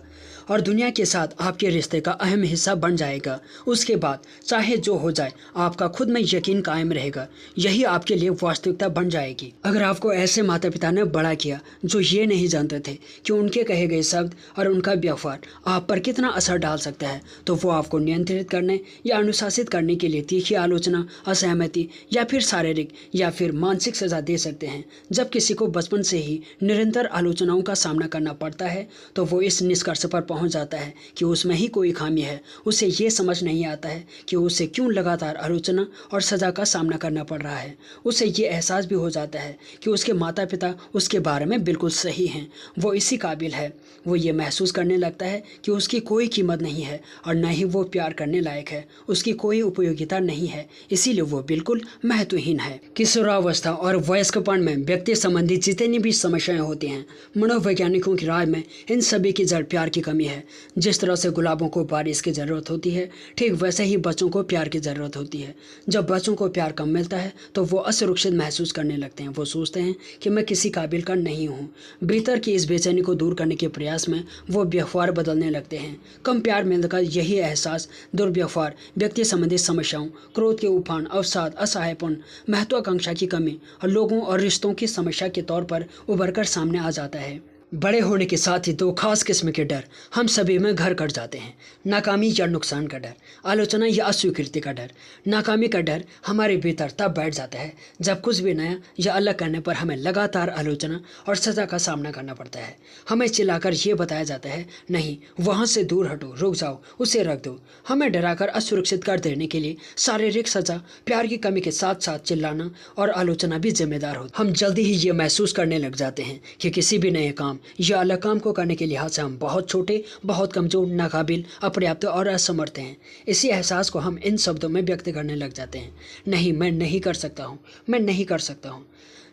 और दुनिया के साथ आपके रिश्ते का अहम हिस्सा बन जाएगा। उसके बाद चाहे जो हो जाए आपका खुद में यकीन कायम रहेगा। यही आपके लिए वास्तविकता बन जाएगी। अगर आपको ऐसे माता पिता ने बड़ा किया जो ये नहीं जानते थे कि उनके कहे गए शब्द और उनका व्यवहार आप पर कितना असर डाल सकता है, तो वो आपको नियंत्रित करने या अनुशासित करने के लिए तीखी आलोचना, असहमति या फिर शारीरिक या फिर मानसिक सजा दे सकते हैं। जब किसी को बचपन से ही निरंतर आलोचनाओं का सामना करना पड़ता है तो वो इस निष्कर्ष पर पहुंच जाता है कि उसमें ही कोई खामी है। उसे ये समझ नहीं आता है कि उसे क्यों लगातार आलोचना और सजा का सामना करना पड़ रहा है। उसे ये एहसास भी हो जाता है कि उसके माता पिता उसके बारे में बिल्कुल सही हैं, वो इसी काबिल है। वो ये महसूस करने लगता है कि उसकी कोई कीमत नहीं है और न ही वो प्यार करने लायक है, उसकी कोई उपयोगिता नहीं है, इसीलिए वो बिल्कुल महत्वहीन है। किशोरावस्था और वयस्कपन में व्यक्ति संबंधी जितनी भी समस्याएं होती हैं, मनोवैज्ञानिकों की राय में इन सभी की जड़ प्यार की कमी है। जिस तरह से गुलाबों को बारिश की ज़रूरत होती है, ठीक वैसे ही बच्चों को प्यार की ज़रूरत होती है। जब बच्चों को प्यार कम मिलता है तो वो असुरक्षित महसूस करने लगते हैं। वो सोचते हैं कि मैं किसी काबिल का नहीं हूँ। भीतर की इस बेचैनी को दूर करने के प्रयास में वो व्यवहार बदलने लगते हैं। कम प्यार मिलकर यही एहसास, दुर्व्यवहार, व्यक्ति संबंधी समस्याओं, क्रोध के उफान, अवसाद, असहायपन, महत्वाकांक्षा की कमी और लोगों और रिश्तों की समस्या के तौर पर उभर कर सामने आ जाता है। बड़े होने के साथ ही दो खास किस्म के डर हम सभी में घर कर जाते हैं। नाकामी या नुकसान का डर, आलोचना या अस्वीकृति का डर। नाकामी का डर हमारे भीतर तब बैठ जाता है जब कुछ भी नया या अलग करने पर हमें लगातार आलोचना और सज़ा का सामना करना पड़ता है। हमें चिल्लाकर ये बताया जाता है, नहीं वहाँ से दूर हटो, रुक जाओ, उसे रख दो। हमें डराकर असुरक्षित कर देने के लिए शारीरिक सज़ा, प्यार की कमी के साथ साथ चिल्लाना और आलोचना भी जिम्मेदार हो। हम जल्दी ही ये महसूस करने लग जाते हैं कि किसी भी नए काम या अलग काम को करने के लिहाज से हम बहुत छोटे, बहुत कमज़ोर, नाकाबिल, अपर्याप्त और असमर्थ हैं। इसी एहसास को हम इन शब्दों में व्यक्त करने लग जाते हैं, नहीं मैं नहीं कर सकता हूँ, मैं नहीं कर सकता हूँ।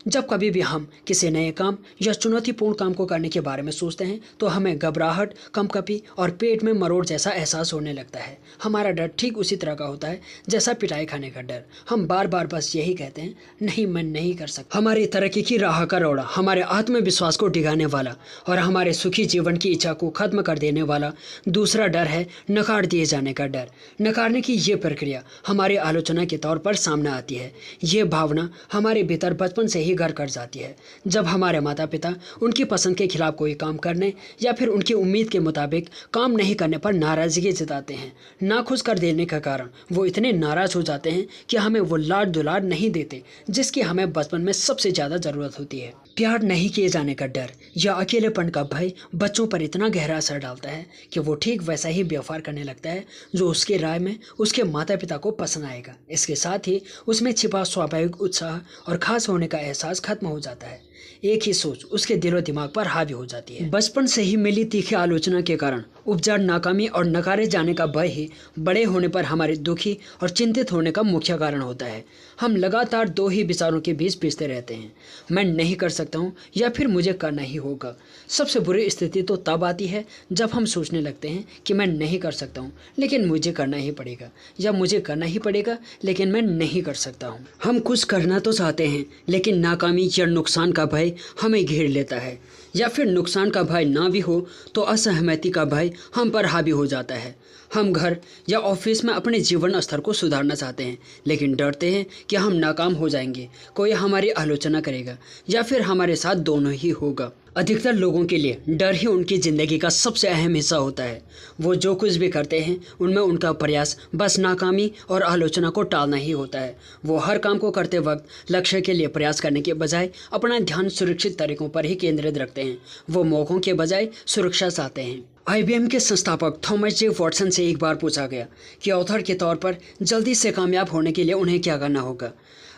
जब कभी भी हम किसी नए काम या चुनौतीपूर्ण काम को करने के बारे में सोचते हैं तो हमें घबराहट, कंपकपी और पेट में मरोड़ जैसा एहसास होने लगता है। हमारा डर ठीक उसी तरह का होता है जैसा पिटाई खाने का डर। हम बार बार बस यही कहते हैं, नहीं मैं नहीं कर सकता। हमारी तरक्की की राह का रोड़ा, हमारे आत्मविश्वास को डिगाने वाला और हमारे सुखी जीवन की इच्छा को खत्म कर देने वाला दूसरा डर है नकार दिए जाने का डर। नकारने की ये प्रक्रिया हमारी आलोचना के तौर पर सामने आती है। ये भावना हमारे भीतर बचपन से ही घर कर जाती है। जब हमारे माता पिता उनकी पसंद के खिलाफ कोई काम करने या फिर उनकी उम्मीद के मुताबिक काम नहीं करने पर नाराजगी जताते हैं, नाखुश कर देने का कारण वो इतने नाराज हो जाते हैं कि हमें वो लाड दुलार नहीं देते जिसकी हमें बचपन में सबसे ज़्यादा ज़रूरत होती है। प्यार नहीं किए जाने का डर या अकेलेपन का भय बच्चों पर इतना गहरा असर डालता है कि वो ठीक वैसा ही व्यवहार करने लगता है जो उसके राय में उसके माता पिता को पसंद आएगा। इसके साथ ही उसमें छिपा स्वाभाविक उत्साह और खास होने का एहसास खत्म हो जाता है। एक ही सोच उसके दिलो दिमाग पर हावी हो जाती है। बचपन से ही मिली तीखी आलोचना के कारण उपजा नाकामी और नकारे जाने का भय ही बड़े होने पर हमारे दुखी और चिंतित होने का मुख्य कारण होता है। हम लगातार दो ही विचारों के बीच पिसते रहते हैं, मैं नहीं कर सकता हूँ या फिर मुझे करना ही होगा। सबसे बुरी स्थिति तो तब आती है जब हम सोचने लगते हैं कि मैं नहीं कर सकता हूँ लेकिन मुझे करना ही पड़ेगा, या मुझे करना ही पड़ेगा लेकिन मैं नहीं कर सकता हूँ। हम कुछ करना तो चाहते हैं लेकिन नाकामी या नुकसान का भय हमें घेर लेता है, या फिर नुकसान का भय ना भी हो तो असहमति का भय हम पर हावी हो जाता है। हम घर या ऑफिस में अपने जीवन स्तर को सुधारना चाहते हैं लेकिन डरते हैं कि हम नाकाम हो जाएंगे, कोई हमारी आलोचना करेगा या फिर हमारे साथ दोनों ही होगा। अधिकतर लोगों के लिए डर ही उनकी ज़िंदगी का सबसे अहम हिस्सा होता है। वो जो कुछ भी करते हैं उनमें उनका प्रयास बस नाकामी और आलोचना को टालना ही होता है। वो हर काम को करते वक्त लक्ष्य के लिए प्रयास करने के बजाय अपना ध्यान सुरक्षित तरीकों पर ही केंद्रित रखते हैं। वो मौक़ों के बजाय सुरक्षा चाहते हैं। IBM के संस्थापक थॉमस जे वॉटसन से एक बार पूछा गया कि ऑथर के तौर पर जल्दी से कामयाब होने के लिए उन्हें क्या करना होगा।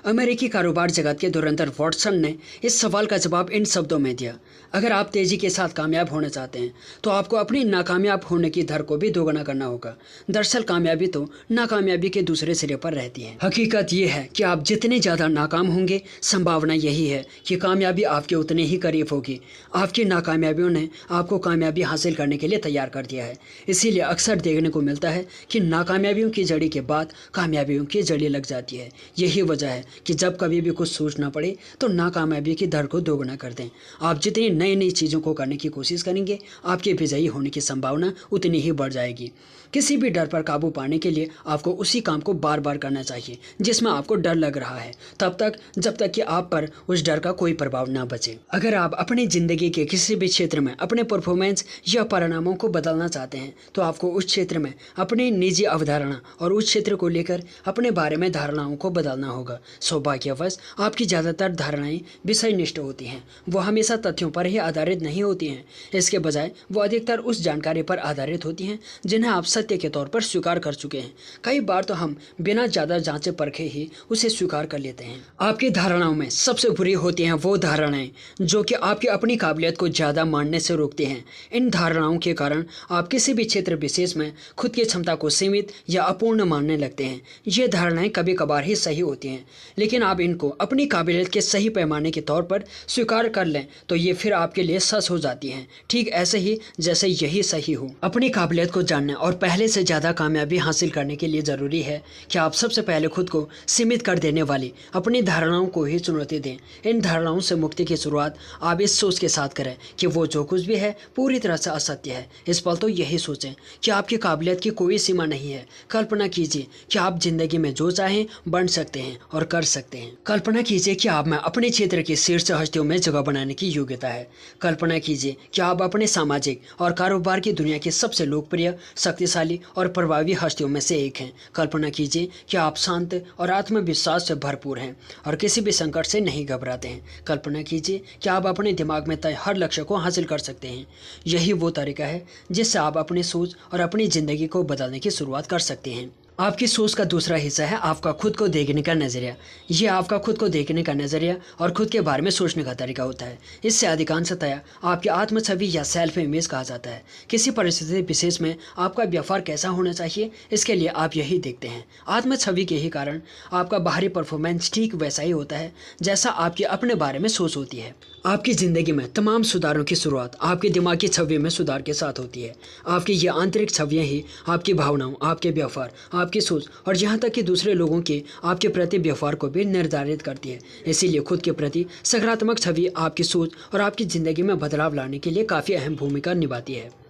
अमेरिकी कारोबार जगत के धुरंधर वॉटसन ने इस सवाल का जवाब इन शब्दों में दिया, अगर आप तेज़ी के साथ कामयाब होना चाहते हैं तो आपको अपनी नाकामयाब होने की दर को भी दोगुना करना होगा। दरअसल कामयाबी तो नाकामयाबी के दूसरे सिरे पर रहती है। हकीकत यह है कि आप जितने ज़्यादा नाकाम होंगे, संभावना यही है कि कामयाबी आपके उतने ही करीब होगी। आपकी नाकामयाबियों ने आपको कामयाबी हासिल करने के लिए तैयार कर दिया है। इसीलिए अक्सर देखने को मिलता है कि नाकामयाबियों की जड़ी के बाद कामयाबियों की जड़ी लग जाती है। यही वजह है कि जब कभी भी कुछ सोचना पड़े तो नाकामयाबी की दर को दोगुना कर दें। आप जितनी नई नई चीज़ों को करने की कोशिश करेंगे, आपके विजयी होने की संभावना उतनी ही बढ़ जाएगी। किसी भी डर पर काबू पाने के लिए आपको उसी काम को बार बार करना चाहिए जिसमें आपको डर लग रहा है, तब तक जब तक कि आप पर उस डर का कोई प्रभाव ना बचे। अगर आप अपनी ज़िंदगी के किसी भी क्षेत्र में अपने परफॉर्मेंस या परिणामों को बदलना चाहते हैं तो आपको उस क्षेत्र में अपनी निजी अवधारणा और उस क्षेत्र को लेकर अपने बारे में धारणाओं को बदलना होगा। सौभाग्यवश आपकी ज़्यादातर धारणाएं विषयनिष्ठ होती हैं, वो हमेशा तथ्यों पर ही आधारित नहीं होती हैं। इसके बजाय वो अधिकतर उस जानकारी पर आधारित होती हैं जिन्हें आप सत्य के तौर पर स्वीकार कर चुके हैं। कई बार तो हम बिना ज़्यादा जांचे परखे ही उसे स्वीकार कर लेते हैं। आपकी धारणाओं में सबसे बुरी होती हैं वो धारणाएं जो कि आपकी अपनी काबिलियत को ज़्यादा मानने से रोकती हैं। इन धारणाओं के कारण आप किसी भी क्षेत्र विशेष में खुद की क्षमता को सीमित या अपूर्ण मानने लगते हैं। ये धारणाएं कभी कभार ही सही होती हैं, लेकिन आप इनको अपनी काबिलियत के सही पैमाने के तौर पर स्वीकार कर लें तो ये फिर आपके लिए सच हो जाती हैं, ठीक ऐसे ही जैसे यही सही हो। अपनी काबिलियत को जानने और पहले से ज़्यादा कामयाबी हासिल करने के लिए ज़रूरी है कि आप सबसे पहले खुद को सीमित कर देने वाली अपनी धारणाओं को ही चुनौती दें। इन धारणाओं से मुक्ति की शुरुआत आप इस सोच के साथ करें कि वो जो कुछ भी है पूरी तरह से असत्य है। इस पल तो यही सोचें कि आपकी काबिलियत की कोई सीमा नहीं है। कल्पना कीजिए कि आप जिंदगी में जो चाहें बन सकते हैं और कर सकते हैं। कल्पना कीजिए कि आप में अपने क्षेत्र की शीर्ष हस्तियों में जगह बनाने की योग्यता है। कल्पना कीजिए कि आप अपने सामाजिक और कारोबार की दुनिया की सबसे लोकप्रिय, शक्तिशाली और प्रभावी हस्तियों में से एक हैं। कल्पना कीजिए कि आप शांत और आत्मविश्वास से भरपूर हैं और किसी भी संकट से नहीं घबराते हैं। कल्पना कीजिए कि आप अपने दिमाग में तय हर लक्ष्य को हासिल कर सकते हैं। यही वो तरीका है जिससे आप अपनी सोच और अपनी ज़िंदगी को बदलने की शुरुआत कर सकते हैं। आपकी सोच का दूसरा हिस्सा है आपका खुद को देखने का नज़रिया। ये आपका खुद को देखने का नज़रिया और खुद के बारे में सोचने का तरीका होता है। इससे अधिकांशतया आपकी आत्म छवि या सेल्फ इमेज कहा जाता है। किसी परिस्थिति विशेष में आपका व्यवहार कैसा होना चाहिए, इसके लिए आप यही देखते हैं। आत्म छवि के ही कारण आपका बाहरी परफॉर्मेंस ठीक वैसा ही होता है जैसा आपकी अपने बारे में सोच होती है। आपकी ज़िंदगी में तमाम सुधारों की शुरुआत आपके दिमाग की छवि में सुधार के साथ होती है। आपकी ये आंतरिक छवियाँ ही आपकी भावनाओं, आपके व्यवहार, आपकी सोच और यहाँ तक कि दूसरे लोगों के आपके प्रति व्यवहार को भी निर्धारित करती है। इसीलिए खुद के प्रति सकारात्मक छवि आपकी सोच और आपकी ज़िंदगी में बदलाव लाने के लिए काफ़ी अहम भूमिका निभाती है।